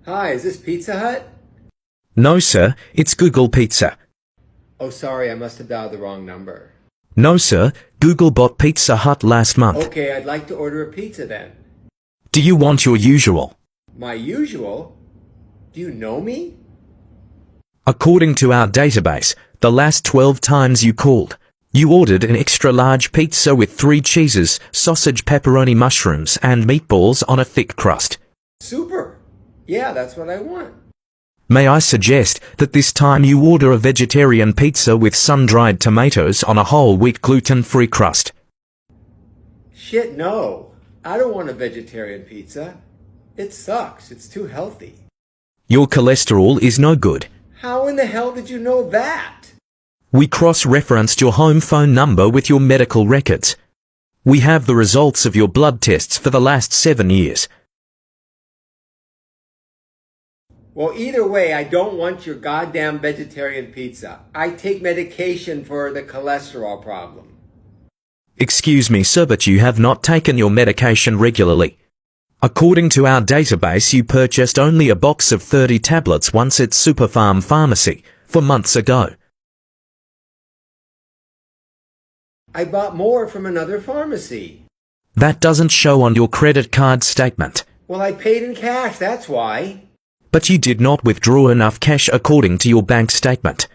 Hi, is this Pizza Hut? No, sir, it's Google Pizza. Oh, sorry, I must have dialed the wrong number. No, sir, Google bought Pizza Hut last month. Okay, I'd like to order a pizza then. Do you want your usual? My usual? Do you know me? According to our database, the last 12 times you called, you ordered an extra large pizza with 3 cheeses, sausage, pepperoni, mushrooms, and meatballs on a thick crust. Super. Yeah, that's what I want. May I suggest that this time you order a vegetarian pizza with sun-dried tomatoes on a whole wheat gluten-free crust? Shit, no. I don't want a vegetarian pizza. It sucks. It's too healthy. Your cholesterol is no good. How in the hell did you know that? We cross-referenced your home phone number with your medical records. We have the results of your blood tests for the last 7 years. Well, either way, I don't want your goddamn vegetarian pizza. I take medication for the cholesterol problem. Excuse me, sir, but you have not taken your medication regularly. According to our database, you purchased only a box of 30 tablets once at Superfarm Pharmacy 4 months ago. I bought more from another pharmacy. That doesn't show on your credit card statement. Well, I paid in cash, that's why. But you did not withdraw enough cash according to your bank statement.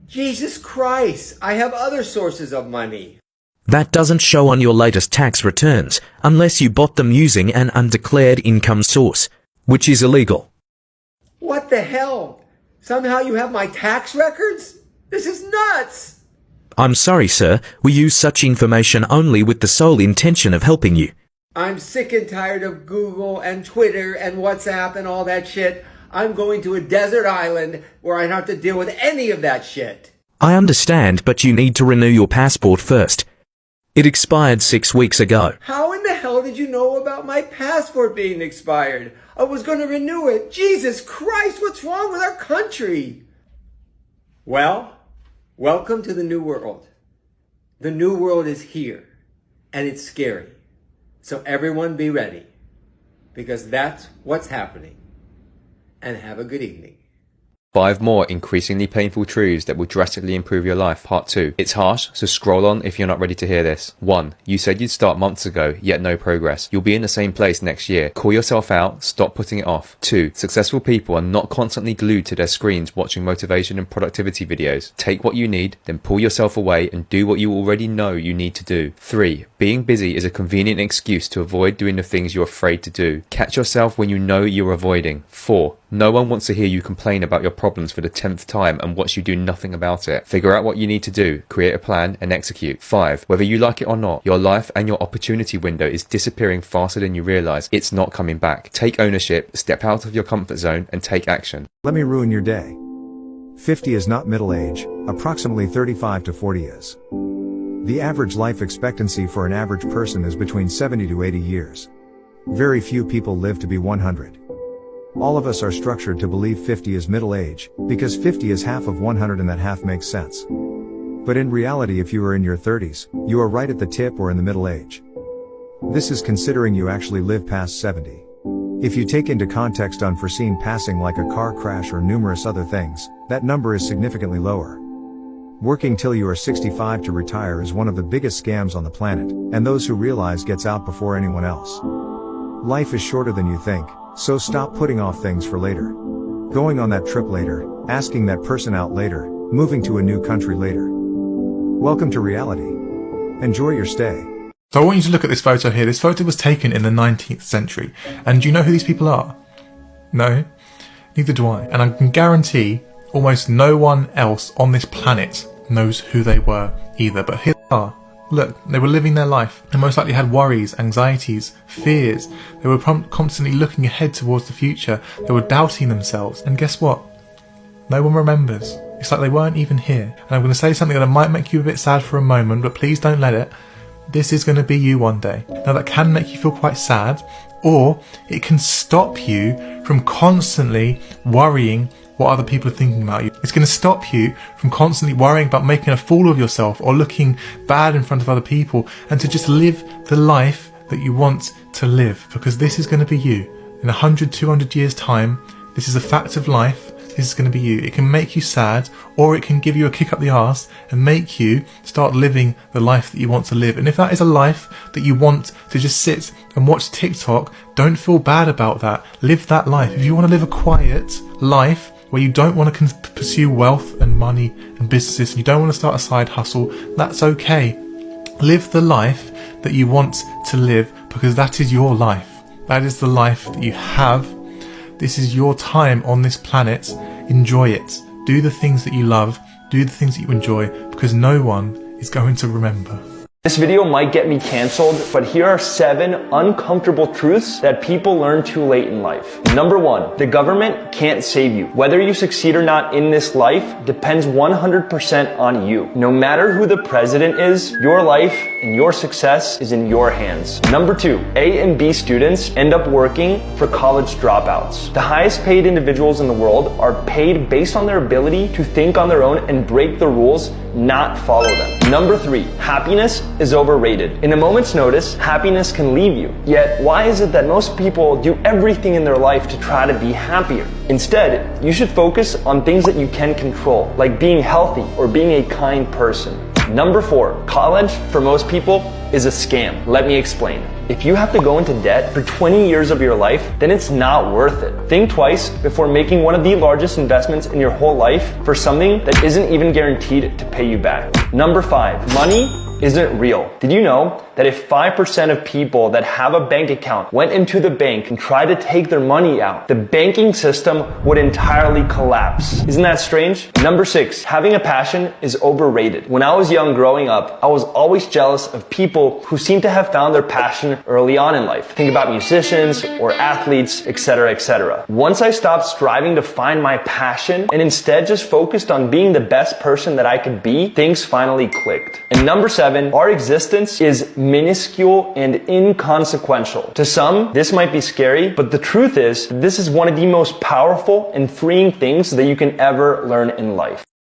Jesus Christ, I have other sources of money. That doesn't show on your latest tax returns, unless you bought them using an undeclared income source, which is illegal. What the hell? Somehow you have my tax records? This is nuts! I'm sorry, sir, we use such information only with the sole intention of helping you. I'm sick and tired of Google and Twitter and WhatsApp and all that shit. I'm going to a desert island where I don't have to deal with any of that shit. I understand, but you need to renew your passport first. It expired 6 weeks ago. How in the hell did you know about my passport being expired? I was going to renew it. Jesus Christ, what's wrong with our country? Well, welcome to the new world. The new world is here, and it's scary. So everyone be ready, because that's what's happening. And have a good evening. 5 more increasingly painful truths that will drastically improve your life. Part 2. It's harsh, so scroll on if you're not ready to hear this. 1. You said you'd start months ago, yet no progress. You'll be in the same place next year. Call yourself out, stop putting it off. 2. Successful people are not constantly glued to their screens watching motivation and productivity videos. Take what you need, then pull yourself away and do what you already know you need to do. 3. Being busy is a convenient excuse to avoid doing the things you're afraid to do. Catch yourself when you know you're avoiding. 4. No one wants to hear you complain about your problems for the 10th time and watch you do nothing about it. Figure out what you need to do, create a plan, and execute. 5. Whether you like it or not, your life and your opportunity window is disappearing faster than you realize. It's not coming back. Take ownership, step out of your comfort zone, and take action. Let me ruin your day. 50 is not middle age, approximately 35 to 40 is. The average life expectancy for an average person is between 70 to 80 years. Very few people live to be 100. All of us are structured to believe 50 is middle age, because 50 is half of 100 and that half makes sense. But in reality, if you are in your 30s, you are right at the tip or in the middle age. This is considering you actually live past 70. If you take into context unforeseen passing like a car crash or numerous other things, that number is significantly lower. Working till you are 65 to retire is one of the biggest scams on the planet, and those who realize gets out before anyone else. Life is shorter than you think. So stop putting off things for later. Going on that trip later, asking that person out later, moving to a new country later. Welcome to reality. Enjoy your stay. So I want you to look at this photo here. This photo was taken in the 19th century. And do you know who these people are? No? Neither do I. And I can guarantee almost no one else on this planet knows who they were either. But here they are. Look, they were living their life. They most likely had worries, anxieties, fears. They were constantly looking ahead towards the future. They were doubting themselves. And guess what? No one remembers. It's like they weren't even here. And I'm going to say something that might make you a bit sad for a moment, but please don't let it. This is going to be you one day. Now that can make you feel quite sad, or it can stop you from constantly worrying what other people are thinking about you. It's going to stop you from constantly worrying about making a fool of yourself or looking bad in front of other people, and to just live the life that you want to live, because this is going to be you. in 100, 200 years time, this is a fact of life. This is going to be you. It can make you sad, or it can give you a kick up the arse and make you start living the life that you want to live. And if that is a life that you want to just sit and watch TikTok, don't feel bad about that. Live that life. If you want to live a quiet life where you don't want to pursue wealth and money and businesses, and you don't want to start a side hustle, that's okay. Live the life that you want to live, because that is your life. That is the life that you have. This is your time on this planet. Enjoy it. Do the things that you love. Do the things that you enjoy, because no one is going to remember. This video might get me canceled, but here are 7 uncomfortable truths that people learn too late in life. Number 1, the government can't save you. Whether you succeed or not in this life depends 100% on you. No matter who the president is, your life and your success is in your hands. Number 2, A and B students end up working for college dropouts. The highest paid individuals in the world are paid based on their ability to think on their own and break the rules, not follow them. Number 3, happiness is overrated. In a moment's notice, happiness can leave you. Yet, why is it that most people do everything in their life to try to be happier? Instead, you should focus on things that you can control, like being healthy or being a kind person. Number 4, college, for most people, is a scam. Let me explain. If you have to go into debt for 20 years of your life, then it's not worth it. Think twice before making one of the largest investments in your whole life for something that isn't even guaranteed to pay you back. Number 5, money isn't real. Did you know that if 5% of people that have a bank account went into the bank and tried to take their money out, the banking system would entirely collapse? Isn't that strange? Number 6, having a passion is overrated. When I was young growing up, I was always jealous of people who seem to have found their passion early on in life. Think about musicians or athletes, etc., etc. Once I stopped striving to find my passion and instead just focused on being the best person that I could be, things finally clicked. And number 7, our existence is minuscule and inconsequential. To some, this might be scary, but the truth is, this is one of the most powerful and freeing things that you can ever learn in life.